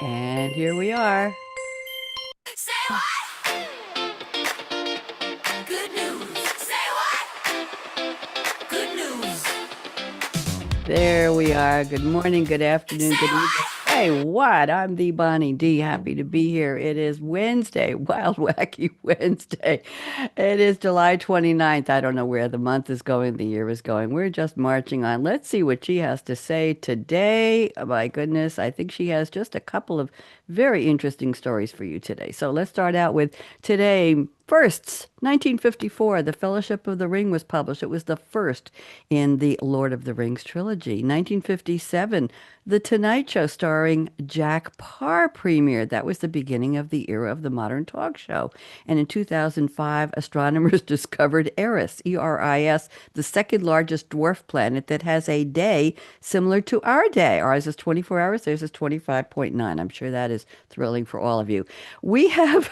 And here we are. Say what? Good news. Say what? Good news. There we are. Good morning, good afternoon, Say good evening. what? Hey, what? I'm the Bonnie D. Happy to be here. It is Wednesday, Wild Wacky Wednesday. It is July 29th. I don't know where the month is going, the year is going. We're just marching on. Let's see what she has to say today. Oh, my goodness, I think she has just a couple of very interesting stories for you today. So let's start out with today. Firsts, 1954, The Fellowship of the Ring was published. It was the first in the Lord of the Rings trilogy. 1957, The Tonight Show starring Jack Parr premiered. That was the beginning of the era of the modern talk show. And in 2005, astronomers discovered Eris, E-R-I-S, the second largest dwarf planet that has a day similar to our day. Ours is 24 hours, theirs is 25.9. I'm sure that is thrilling for all of you. We have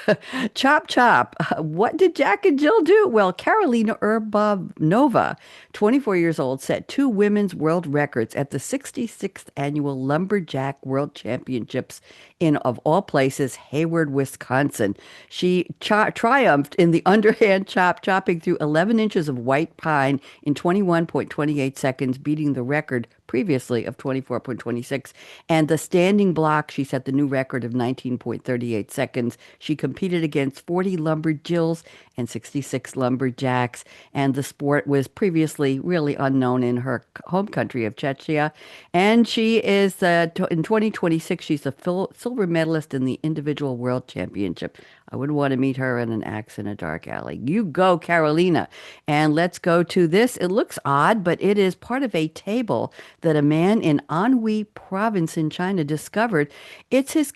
Chop Chop. What did Jack and Jill do? Well, Karolina Urbánova, 24 years old, set two women's world records at the 66th annual Lumberjack World Championships in, of all places, Hayward, Wisconsin. She triumphed in the underhand chopping through 11 inches of white pine in 21.28 seconds, beating the record previously of 24.26. And the standing block, she set the new record of 19.38 seconds. She competed against 40 lumberjills and 66 lumberjacks. And the sport was previously really unknown in her home country of Czechia. And she is, in 2026, she's a silver medalist in the individual world championship. I wouldn't want to meet her in an axe in a dark alley. You go, Carolina. And let's go to this. It looks odd, but it is part of a table that a man in Anhui province in China discovered. It's his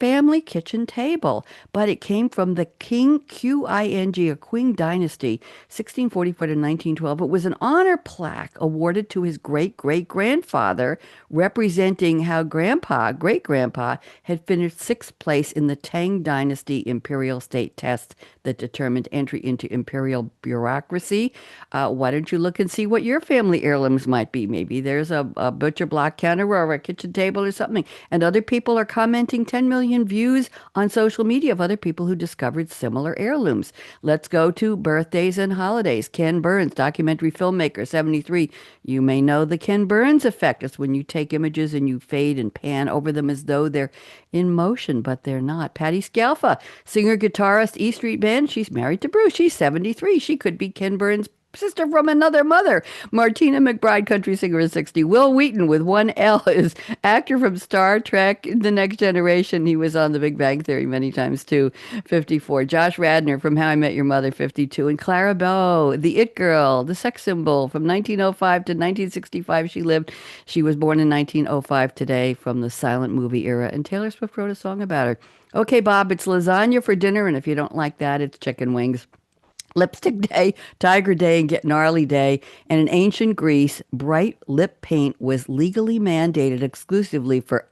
family kitchen table, but it came from the Qing, a Qing dynasty, 1644 to 1912. It was an honor plaque awarded to his great-great-grandfather, representing how great-grandpa, had finished sixth place in the Tang Dynasty imperial state test that determined entry into imperial bureaucracy. Why don't you look and see what your family heirlooms might be? Maybe there's a butcher block counter or a kitchen table or something. And other people are commenting 10 million views on social media of other people who discovered similar heirlooms. Let's go to birthdays and holidays. Ken Burns, documentary filmmaker, 73. You may know the Ken Burns effect. It's when you take images and you fade and pan over them as though they're in motion, but they're not. Patty Scalfa, singer, guitarist, E Street Band. She's married to Bruce. She's 73. She could be Ken Burns' sister from another mother. Martina McBride, country singer, is 60. Will Wheaton, with one L, is actor from Star Trek, The Next Generation. He was on The Big Bang Theory many times too. 54. Josh Radnor from How I Met Your Mother, 52. And Clara Bow, the It Girl, the sex symbol, from 1905 to 1965 she lived. She was born in 1905 today, from the silent movie era, and Taylor Swift wrote a song about her. Okay, Bob, it's lasagna for dinner, and if you don't like that, it's chicken wings. Lipstick Day, Tiger Day, and Get Gnarly Day. And in ancient Greece, bright lip paint was legally mandated exclusively for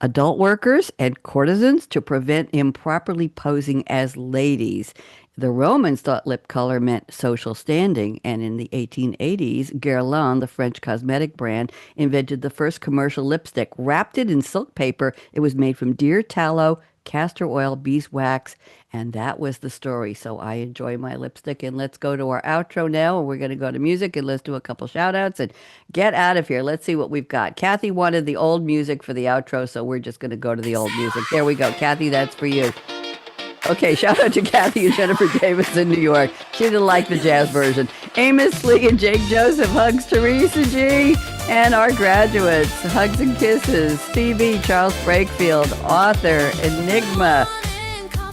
adult workers and courtesans to prevent improperly posing as ladies. The Romans thought lip color meant social standing, and in the 1880s, Guerlain, the French cosmetic brand, invented the first commercial lipstick. Wrapped it in silk paper, it was made from deer tallow, castor oil, beeswax, and that was the story. So I enjoy my lipstick, and let's go to our outro now, and we're going to go to music, and let's do a couple shout outs and get out of here. Let's see what we've got. Kathy wanted the old music for the outro, so we're just going to go to the old music. There we go. Kathy, that's for you. Okay, shout out to Kathy and Jennifer Davis in New York. She didn't like the jazz version. Amos Lee and Jake Joseph. Hugs, Teresa G. And our graduates. Hugs and kisses. Phoebe, Charles Brakefield, author, Enigma,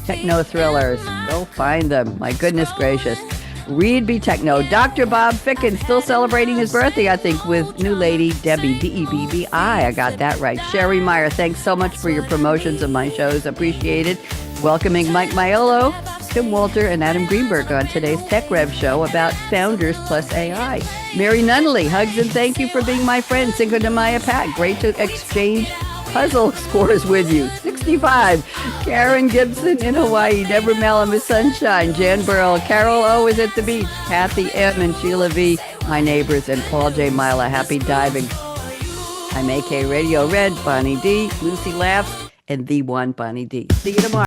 techno thrillers. Go find them. My goodness gracious. Reed B. Techno. Dr. Bob Ficken, still celebrating his birthday, I think, with new lady Debbie, Debbi. I got that right. Sherry Meyer, thanks so much for your promotions of my shows. Appreciate it. Welcoming Mike Maiolo, Tim Walter, and Adam Greenberg on today's Tech Rev show about Founders plus AI. Mary Nunnally, hugs and thank you for being my friend. Cinco de Mayo Pat, great to exchange puzzle scores with you. 65. Karen Gibson in Hawaii. Deborah Miss Sunshine. Jan Burrell. Carol O is at the beach. Kathy M and Sheila V, my neighbors. And Paul J. Mila. Happy diving. I'm AK Radio Red, Bonnie D, Lucy Laughs, and the one Bonnie D. See you tomorrow.